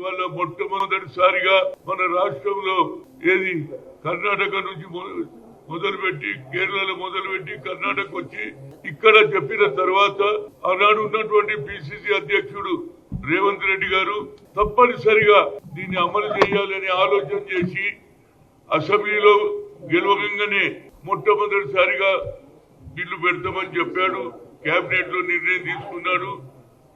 ఇవాళ మొట్టమొదటిసారిగా మన రాష్ట్రంలో ఏది కర్ణాటక నుంచి మొదలుపెట్టి కేరళలో మొదలుపెట్టి కర్ణాటక వచ్చి ఇక్కడ చెప్పిన తర్వాత ఆనాడు ఉన్నటువంటి పిసిసి అధ్యక్షుడు రేవంత్ రెడ్డి గారు తప్పనిసరిగా దీన్ని అమలు చేయాలని ఆలోచన చేసి అసెంబ్లీలో గెలవగానే మొట్టమొదటిసారిగా బిల్లు పెడతామని చెప్పాడు. కేబినెట్ లో నిర్ణయం తీసుకున్నాడు.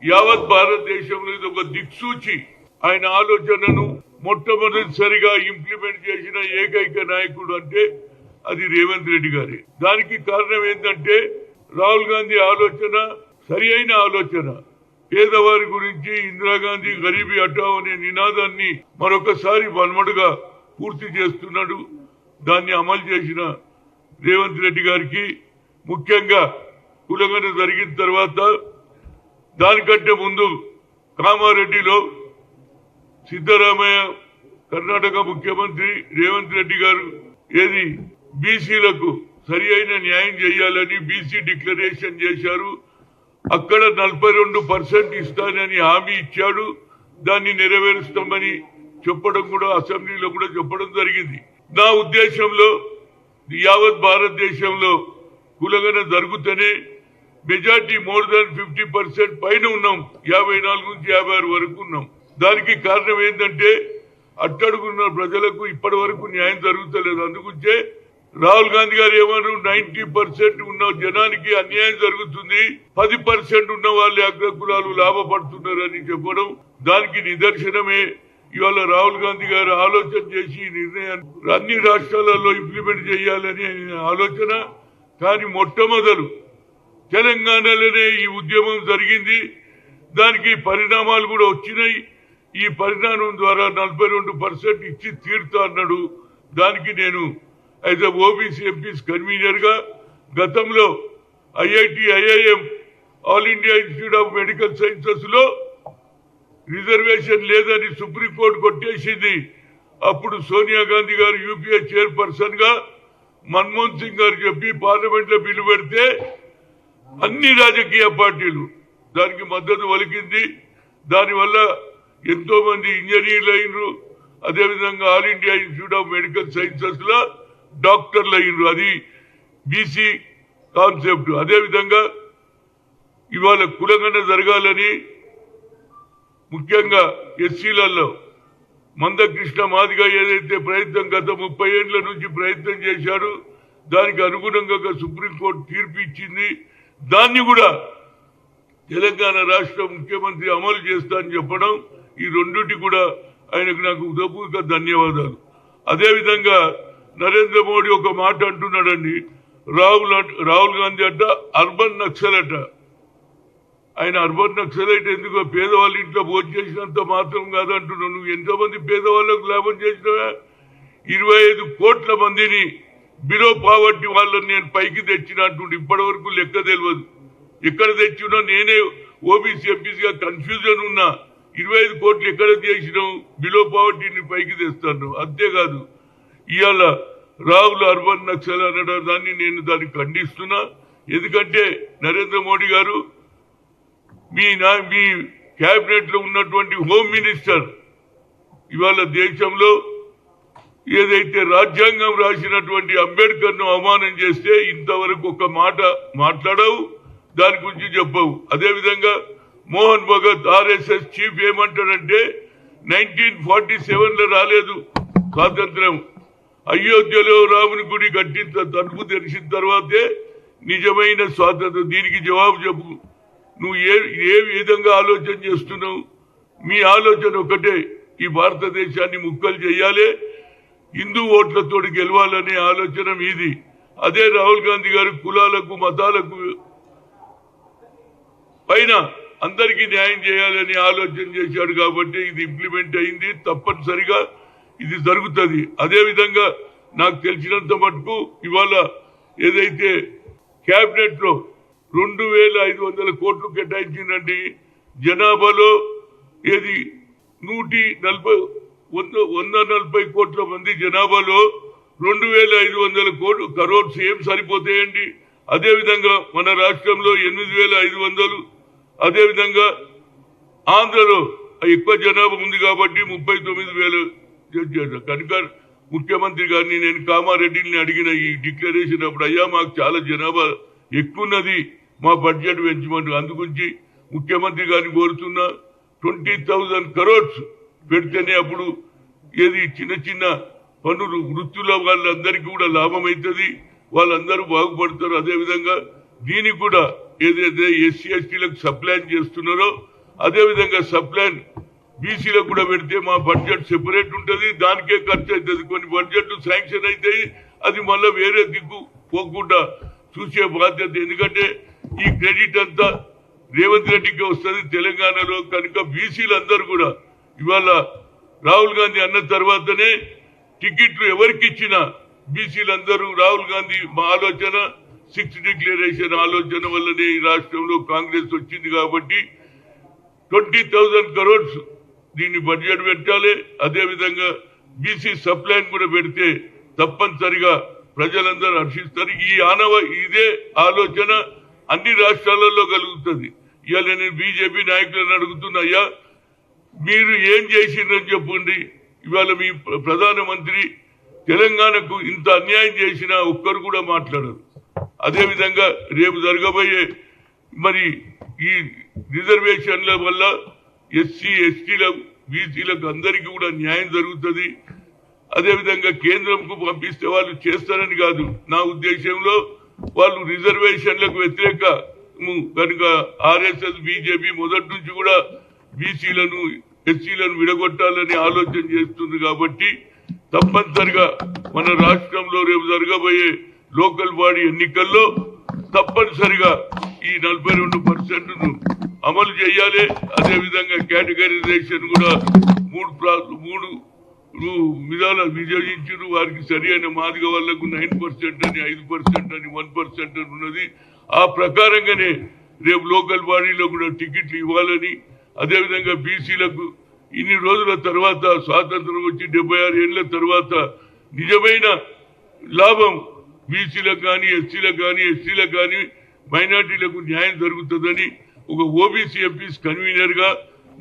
యావత్ భారతదేశంలో ఇది ఒక దిక్సూచి. ఆయన ఆలోచనను మొట్టమొదటిసారిగా ఇంప్లిమెంట్ చేసిన ఏకైక నాయకుడు అంటే అది రేవంత్ రెడ్డి గారి. దానికి కారణం ఏంటంటే రాహుల్ గాంధీ ఆలోచన సరి అయిన ఆలోచన. పేదవారి గురించి ఇందిరాగాంధీ గరీబీ హఠావో అనే నినాదాన్ని మరొకసారి వన్మడుగా పూర్తి చేస్తున్నాడు. దాన్ని అమలు చేసిన రేవంత్ రెడ్డి గారికి ముఖ్యంగా కులగన జరిగిన తర్వాత దానికంటే ముందు కామారెడ్డిలో సిద్ధరామయ్య కర్ణాటక ముఖ్యమంత్రి రేవంత్ రెడ్డి గారు ఏది బీసీలకు సరి అయిన న్యాయం చేయాలని బీసీ డిక్లరేషన్ చేశారు. అక్కడ 42% ఇస్తానని హామీ ఇచ్చాడు. దాన్ని నెరవేరుస్తామని చెప్పడం కూడా అసెంబ్లీలో కూడా చెప్పడం జరిగింది. నా ఉద్దేశంలో యావత్ భారతదేశంలో కులగన జరుగుతూనే మెజార్టీ మోర్ దాన్ 50% పైన ఉన్నాం. 54 నుంచి 56 వరకు ఉన్నాం. దానికి కారణం ఏంటంటే అట్టడుగున్న ప్రజలకు ఇప్పటి వరకు న్యాయం జరుగుతలేదు. అందుకుంటే రాహుల్ గాంధీ గారు ఏమన్నారు, 90% ఉన్న జనానికి అన్యాయం జరుగుతుంది, 10% ఉన్న వాళ్ళు అగ్రకులాలు లాభపడుతున్నారని చెప్పడం దానికి నిదర్శనమే. ఇవాళ రాహుల్ గాంధీ గారు ఆలోచన చేసి నిర్ణయాన్ని అన్ని రాష్ట్రాలలో ఇంప్లిమెంట్ చేయాలని ఆలోచన. కానీ మొట్టమొదలు తెలంగాణలోనే ఈ ఉద్యమం జరిగింది. దానికి పరిణామాలు కూడా వచ్చినాయి. ఈ పరిణామం ద్వారా 42% ఇచ్చి తీరుతా అన్నాడు. దానికి నేను యాజ్ ఓబీసీ ఎంపీస్ కన్వీనర్ గా గతంలో IIT IIM all India institute of medical sciences లో రిజర్వేషన్ లేదని సుప్రీంకోర్టు కొట్టేసింది. అప్పుడు సోనియా గాంధీ గారు యూపీఏ చైర్పర్సన్ గా మన్మోహన్ సింగ్ గారు చెప్పి పార్లమెంట్ లో బిల్లు పెడితే అన్ని రాజకీయ పార్టీలు దానికి మద్దతు పలికింది. దానివల్ల ఎంతో మంది ఇంజనీర్లు అయినరు. అదేవిధంగా all India institute of medical sciences లో డాక్టర్లు అయినరు. అది బీసీ కాన్సెప్ట్. అదేవిధంగా ఇవాళ కులగన జరగాలని ముఖ్యంగా ఎస్సీలలో మందకృష్ణ మాదిగా ఏదైతే ప్రయత్నం గత 30 ఏళ్ల నుంచి ప్రయత్నం చేశాడు, దానికి అనుగుణంగా సుప్రీంకోర్టు తీర్పు ఇచ్చింది. దాన్ని కూడా తెలంగాణ రాష్ట్ర ముఖ్యమంత్రి అమలు చేస్తా అని చెప్పడం, ఈ రెండుటి కూడా ఆయనకు నాకు హృదయపూర్వక ధన్యవాదాలు. అదేవిధంగా నరేంద్ర మోడీ ఒక మాట అంటున్నాడండి, రాహుల్ గాంధీ అట అర్బన్ నక్సల్ అట. ఆయన అర్బన్ నక్సలైట్ ఎందుకు? పేదవాళ్ళ ఇంట్లో భోజనం చేసినంత మాత్రం కాదంటున్నావు. నువ్వు ఎంతమంది పేదవాళ్ళకు లాభం చేసినావా? 25 కోట్ల మందిని బిలో పావర్టీ వాళ్ళని నేను పైకి తెచ్చినట్టు ఇప్పటి వరకు లెక్క తెలియదు. ఎక్కడ తెచ్చినా నేనే ఓబీసీ ఎంపీసీగా కన్ఫ్యూజన్ ఉన్నా. 25 కోట్లు ఎక్కడ చేసినావు? బిలో పావర్టీని పైకి తెస్తాను. అంతేకాదు ఇవాళ రాహుల్ అర్బన్ నక్సల్ అనడం దాన్ని నేను దాన్ని ఖండిస్తున్నా. ఎందుకంటే నరేంద్ర మోడీ గారు మీ కేబినెట్ లో ఉన్నటువంటి హోమ్ మినిస్టర్ ఇవాళ దేశంలో ఏదైతే రాజ్యాంగం రాసినటువంటి అంబేద్కర్ ను అవమానం చేస్తే ఇంతవరకు ఒక మాట మాట్లాడవు, దాని గురించి చెప్పవు. అదేవిధంగా మోహన్ భగత్ ఆర్ఎస్ఎస్ చీఫ్ ఏమంటాడంటే 1947 లో రాలేదు స్వాతంత్రం. అయోధ్యలో రాముని గుడి కట్టిన తలుపు తెరిచిన తర్వాతే నిజమైన స్వాతంత్రం. దీనికి జవాబు చెప్పు. నువ్వు ఏ విధంగా ఆలోచన చేస్తున్నావు? మీ ఆలోచన ఒకటే, ఈ భారతదేశాన్ని ముక్కలు చేయాలి, హిందూ ఓట్లతో గెలవాలనే ఆలోచన మీది. అదే రాహుల్ గాంధీ గారు కులాలకు మతాలకు పైన అందరికీ న్యాయం చేయాలని ఆలోచన చేశాడు. కాబట్టి ఇది ఇంప్లిమెంట్ అయింది. తప్పనిసరిగా ఇది జరుగుతుంది. అదేవిధంగా నాకు తెలిసినంత మటుకు ఇవాళ ఏదైతే కేబినెట్ లో 2500 కోట్లు కేటాయించిందండి. జనాభాలో ఏది 140 కోట్ల మంది జనాభాలో 2500 కరోడ్స్ ఏం సరిపోతాయండి? అదేవిధంగా మన రాష్ట్రంలో 8500, అదేవిధంగా ఆంధ్రలో ఎక్కువ జనాభా ఉంది కాబట్టి 39,000 చేశారు. కనుక ముఖ్యమంత్రి గారిని నేను కామారెడ్డిని అడిగిన ఈ డిక్లరేషన్ అప్పుడు, అయ్యా మాకు చాలా జనాభా ఎక్కున్నది, మా బడ్జెట్ పెంచమంటారు. అందుగురించి ముఖ్యమంత్రి గారిని కోరుతున్నా 20,000 crores పెడితేనే అప్పుడు ఏది చిన్న చిన్న పనులు వృత్తుల వాళ్ళందరికీ కూడా లాభం అవుతుంది, వాళ్ళందరూ బాగుపడతారు. అదేవిధంగా దీనికి కూడా ఏదైతే ఎస్సీ ఎస్టీలకు సప్లాన్ చేస్తున్నారో అదేవిధంగా సప్లాన్ బీసీలకు కూడా పెడితే మా బడ్జెట్ సెపరేట్ ఉంటుంది, దానికే ఖర్చు అవుతుంది. కొన్ని బడ్జెట్లు శాంక్షన్ అవుతాయి, అది మళ్ళీ వేరే దిక్కు పోకుండా చూసే బాధ్యత. ఎందుకంటే ఈ క్రెడిట్ అంతా రేవంత్ రెడ్డికి వస్తుంది తెలంగాణలో. కనుక బీసీలందరూ కూడా ఇవాళ రాహుల్ గాంధీ అన్న తర్వాతనే టికెట్లు ఎవరికి ఇచ్చినా బీసీలందరూ రాహుల్ గాంధీ మా ఆలోచన 6th డిక్లరేషన్ ఆలోచన వల్లనే ఈ రాష్ట్రంలో కాంగ్రెస్ వచ్చింది. కాబట్టి 20,000 crores దీన్ని బడ్జెట్ పెట్టాలి. అదేవిధంగా బీసీ సప్లైన్ కూడా పెడితే తప్పనిసరిగా ప్రజలందరూ హర్షిస్తారు. ఇదే ఆలోచన అన్ని రాష్ట్రాలలో కలుగుతుంది. ఇవాళ నేను బీజేపీ నాయకులను అడుగుతున్నా, అయ్యా మీరు ఏం చేసిందని చెప్పండి. ఇవాళ మీ ప్రధానమంత్రి తెలంగాణకు ఇంత అన్యాయం చేసినా ఒక్కరు కూడా మాట్లాడరు. అదేవిధంగా రేపు జరగబోయే మరి ఈ రిజర్వేషన్ల వల్ల ఎస్సీ ఎస్టీలకు బీసీలకు అందరికీ కూడా న్యాయం జరుగుతుంది. అదేవిధంగా కేంద్రంకు పంపిస్తే వాళ్ళు చేస్తారని కాదు, నా ఉద్దేశంలో వాళ్ళు రిజర్వేషన్లకు వ్యతిరేక కనుక ఆర్ఎస్ఎస్ బీజేపీ మొదటి నుంచి కూడా బీసీలను ఎస్సీలను విడగొట్టాలని ఆలోచన చేస్తుంది. కాబట్టి తప్పనిసరిగా మన రాష్ట్రంలో రేపు జరగబోయే లోకల్ బాడీ ఎన్నికల్లో తప్పనిసరిగా ఈ 42% అమలు చేయాలి. అదేవిధంగా కేటగరైజేషన్ కూడా మూడు విధాలు విజయించారు. వారికి సరి అయిన మాదిగ వాళ్లకు 9% అని 5% అని 1% అని ఉన్నది. ఆ ప్రకారంగానే రేపు లోకల్ బాడీలో కూడా టికెట్లు ఇవ్వాలని, అదేవిధంగా బీసీలకు ఇన్ని రోజుల తర్వాత స్వాతంత్రం వచ్చి 76 ఏళ్ల తర్వాత నిజమైన లాభం బీసీలకు కానీ ఎస్సీలకు కానీ ఎస్టీలకు కానీ మైనార్టీలకు న్యాయం జరుగుతుందని ఒక ఓబీసీ ఎంపీస్ కన్వీనర్ గా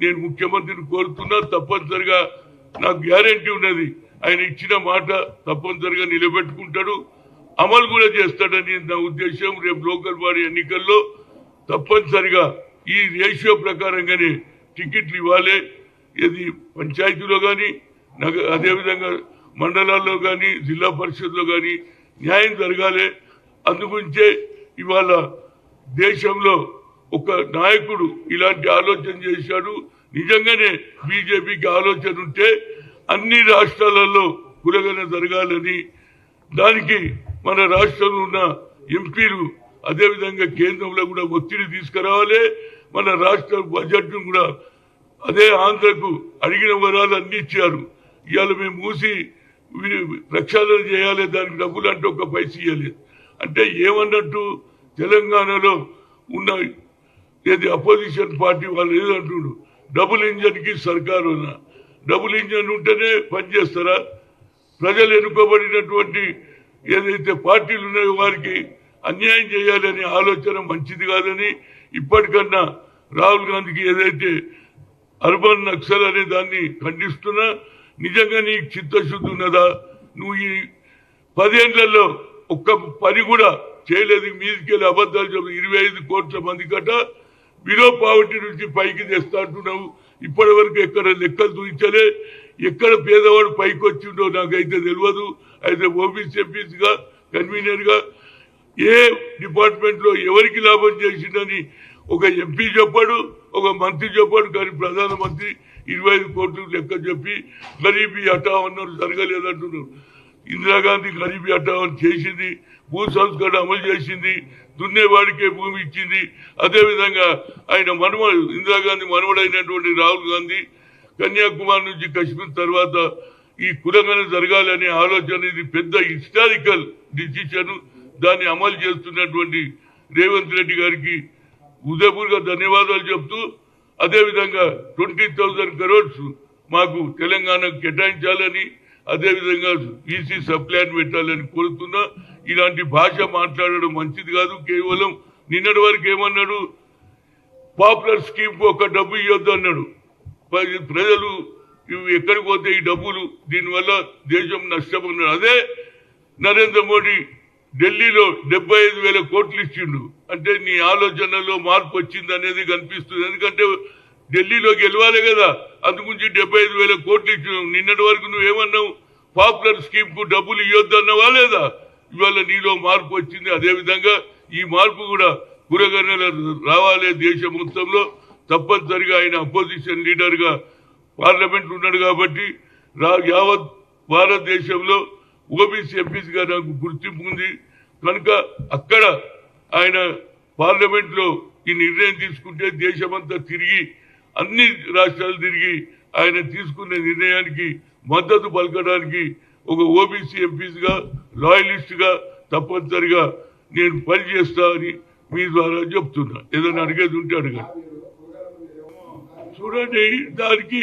నేను ముఖ్యమంత్రిని కోరుతున్నా. తప్పనిసరిగా నాకు గ్యారెంటీ ఉన్నది, ఆయన ఇచ్చిన మాట తప్పనిసరిగా నిలబెట్టుకుంటాడు, అమలు కూడా చేస్తాడని నా ఉద్దేశం. రేపు లోకల్ బాడీ ఎన్నికల్లో తప్పనిసరిగా ఈ రేషియో ప్రకారంగానే టికెట్లు ఇవ్వాలి. ఇది పంచాయతీలో కానీ అదేవిధంగా మండలాల్లో కానీ జిల్లా పరిషత్లో కానీ న్యాయం జరగాలి. అందుగురించే ఇవాళ దేశంలో ఒక నాయకుడు ఇలాంటి ఆలోచన చేశాడు. నిజంగానే బీజేపీకి ఆలోచన ఉంటే అన్ని రాష్ట్రాలలో కులగన జరగాలని, దానికి మన రాష్ట్రంలో ఉన్న ఎంపీలు అదేవిధంగా కేంద్రంలో కూడా ఒత్తిడి తీసుకురావాలి. మన రాష్ట్ర బడ్జెట్ ను కూడా అదే ఆంధ్రకు అడిగిన వరాలు అన్ని ఇచ్చారు. ఇవాళ మేము మూసి ప్రక్షాళన చేయాలి, దానికి డబ్బులు అంటే ఒక పైస ఇవ్వలేదు. అంటే ఏమన్నట్టు తెలంగాణలో ఉన్న ఏది అపోజిషన్ పార్టీ వాళ్ళు ఏదంటుడు, డబుల్ ఇంజన్ కి సర్కారు ఉన్న డబుల్ ఇంజన్ ఉంటేనే పనిచేస్తారా? ప్రజలు ఎన్నుకోబడినటువంటి ఏదైతే పార్టీలు ఉన్నాయో వారికి అన్యాయం చేయాలనే ఆలోచన మంచిది కాదని ఇప్పటికన్నా రాహుల్ గాంధీకి ఏదైతే అర్బన్ నక్సల్ అనే దాన్ని ఖండిస్తున్నా. నిజంగా నీకు చిత్తశుద్ధి ఉన్నదా? నువ్వు ఈ 10 ఏళ్లలో ఒక్క పని కూడా చేయలేదు. మీదికెళ్ళి అబద్ధాలు చెప్పి 25 కోట్ల మంది కట బిలో పావర్టీ నుంచి పైకి తెస్తా అంటున్నావు. ఇప్పటి వరకు ఎక్కడ లెక్కలు చూపించలే, ఎక్కడ పేదవాడు పైకి వచ్చిండో నాకైతే తెలియదు. అయితే ఓబీసీ ఎంపీస్ గా కన్వీనర్ గా ఏ డిపార్ట్మెంట్ లో ఎవరికి లాభం చేసిందని ఒక ఎంపీ చెప్పాడు, ఒక మంత్రి చెప్పాడు. కానీ ప్రధానమంత్రి 25 కోట్లు లెక్క చెప్పి గరీబీ హఠావన్నారు జరగలేదంటున్నారు. ఇందిరాగాంధీ గరీబీ హఠావన్ చేసింది, భూ సంస్కరణ అమలు చేసింది, దున్నేవాడికే భూమి ఇచ్చింది. అదేవిధంగా ఆయన మనవడు ఇందిరాగాంధీ మనవడైనటువంటి రాహుల్ గాంధీ కన్యాకుమారి నుంచి కశ్మీర్ తర్వాత ఈ కులగన జరగాలనే ఆలోచన, ఇది పెద్ద హిస్టారికల్ డిసిషన్. దాన్ని అమలు చేస్తున్నటువంటి రేవంత్ రెడ్డి గారికి హృదయపూర్వక ధన్యవాదాలు చెప్తూ, అదేవిధంగా 20,000 crores మాకు తెలంగాణకు కేటాయించాలని, అదేవిధంగా బీసీ సప్లాన్ పెట్టాలని కోరుతున్నా. ఇలాంటి భాష మాట్లాడడం మంచిది కాదు. కేవలం నిన్నటి వరకు ఏమన్నాడు, పాపులర్ స్కీమ్ కు ఒక డబ్బు ఇవ్వద్దు అన్నాడు. ప్రజలు ఇవి ఎక్కడికి పోతే ఈ డబ్బులు దీనివల్ల దేశం నష్టపోతున్నారు. అదే నరేంద్ర మోడీ ఢిల్లీలో 75,000 కోట్లు ఇచ్చిండు అంటే నీ ఆలోచనలో మార్పు వచ్చింది అనేది కనిపిస్తుంది. ఎందుకంటే ఢిల్లీలో గెలవాలి కదా, అందుగురించి 75,000 కోట్లు ఇచ్చిన. నిన్నటి వరకు నువ్వేమన్నావు, పాపులర్ స్కీమ్ కు డబ్బులు ఇవ్వద్దన్నావా లేదా? ఇవాళ నీలో మార్పు వచ్చింది. అదేవిధంగా ఈ మార్పు కూడా కురగన్నెల రావాలి దేశం మొత్తంలో. తప్పనిసరిగా ఆయన అపోజిషన్ లీడర్ గా పార్లమెంట్ ఉన్నాడు కాబట్టి యావత్ భారతదేశంలో ఓబీసీ ఎంపీసీగా నాకు గుర్తింపు ఉంది కనుక అక్కడ ఆయన పార్లమెంట్ లో ఈ నిర్ణయం తీసుకుంటే దేశమంతా తిరిగి అన్ని రాష్ట్రాలు తిరిగి ఆయన తీసుకునే నిర్ణయానికి మద్దతు పలకడానికి ఒక ఓబీసీ ఎంపీసీగా లాయలిస్ట్ గా తప్పనిసరిగా నేను పనిచేస్తా అని మీ ద్వారా చెప్తున్నా. ఏదైనా అడిగేది ఉంటే అడగండి. చూడండి, దానికి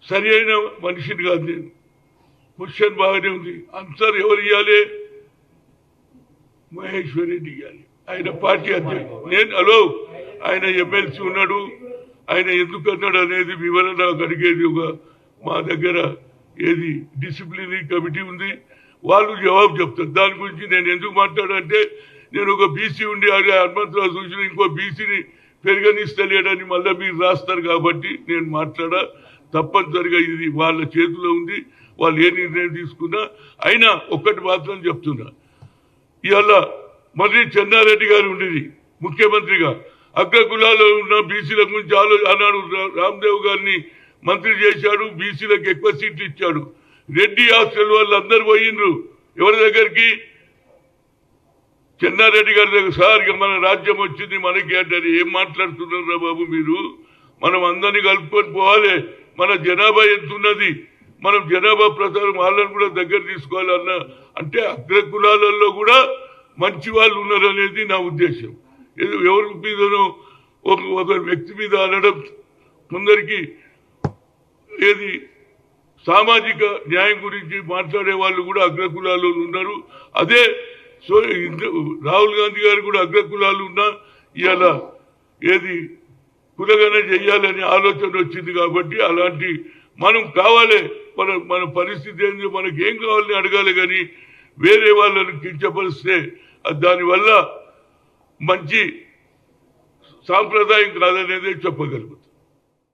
సరి అయిన మనిషిని కాదు నేను. క్వశ్చన్ బాగానే ఉంది, ఆన్సర్ ఎవరు ఇవ్వాలి? మహేశ్వర్ రెడ్డి ఇవ్వాలి, ఆయన పార్టీ అధ్యక్షుడు. నేను ఆయన ఎమ్మెల్సీ ఉన్నాడు, ఆయన ఎందుకు అన్నాడు అనేది వివరణ అడిగేది ఒక మా దగ్గర ఏది డిసిప్లినరీ కమిటీ ఉంది, వాళ్ళు జవాబు చెప్తారు. దాని గురించి నేను ఎందుకు మాట్లాడంటే, నేను ఒక బీసీ ఉండి హనుమంతరావు చూసిన ఇంకో బీసీని పెరగనిస్తలేడని మళ్ళీ మీరు రాస్తారు కాబట్టి నేను మాట్లాడా. తప్పనిసరిగా ఇది వాళ్ళ చేతిలో ఉంది, వాళ్ళు ఏ నిర్ణయం తీసుకున్నా. అయినా ఒక్కటి మాత్రం చెప్తున్నా, ఇవాళ మళ్ళీ చెన్నారెడ్డి గారు ఉండేది ముఖ్యమంత్రిగా, అగ్రకులాల్లో ఉన్న బీసీల గురించి అన్నాడు. రామ్దేవ్ గారిని మంత్రి చేశాడు, బీసీలకు ఎక్కువ సీట్లు ఇచ్చాడు. రెడ్డి హాస్టల్ వాళ్ళు అందరు పోయిండ్రు ఎవరి దగ్గరికి? చెన్నారెడ్డి గారి దగ్గర. సార్ మన రాజ్యం వచ్చింది మనకి అంటారు. ఏం మాట్లాడుతున్నారా బాబు మీరు? మనం అందరినీ కలుపుకొని పోవాలి. మన జనాభా ఎంత ఉన్నది, మనం జనాభా ప్రకారం వాళ్ళని కూడా దగ్గర తీసుకోవాలన్నా అంటే అగ్రకులాలలో కూడా మంచి వాళ్ళు ఉన్నారు అనేది నా ఉద్దేశం. ఎవరి మీదనో ఒక వ్యక్తి మీద అనడం కొందరికి ఏది సామాజిక న్యాయం గురించి మాట్లాడే వాళ్ళు కూడా అగ్రకులాల్లో ఉన్నారు. అదే సో రాహుల్ గాంధీ గారు కూడా అగ్రకులాలు ఉన్నా ఇవాళ ఏది కులగన చెయ్యాలని ఆలోచన వచ్చింది కాబట్టి అలాంటి మనం కావాలి. మన పరిస్థితి ఏంది, మనకి ఏం కావాలని అడగాలి కానీ వేరే వాళ్ళని కించపరిస్తే దానివల్ల మంచి సాంప్రదాయం కాదనేదే చెప్పగలుగుతాం.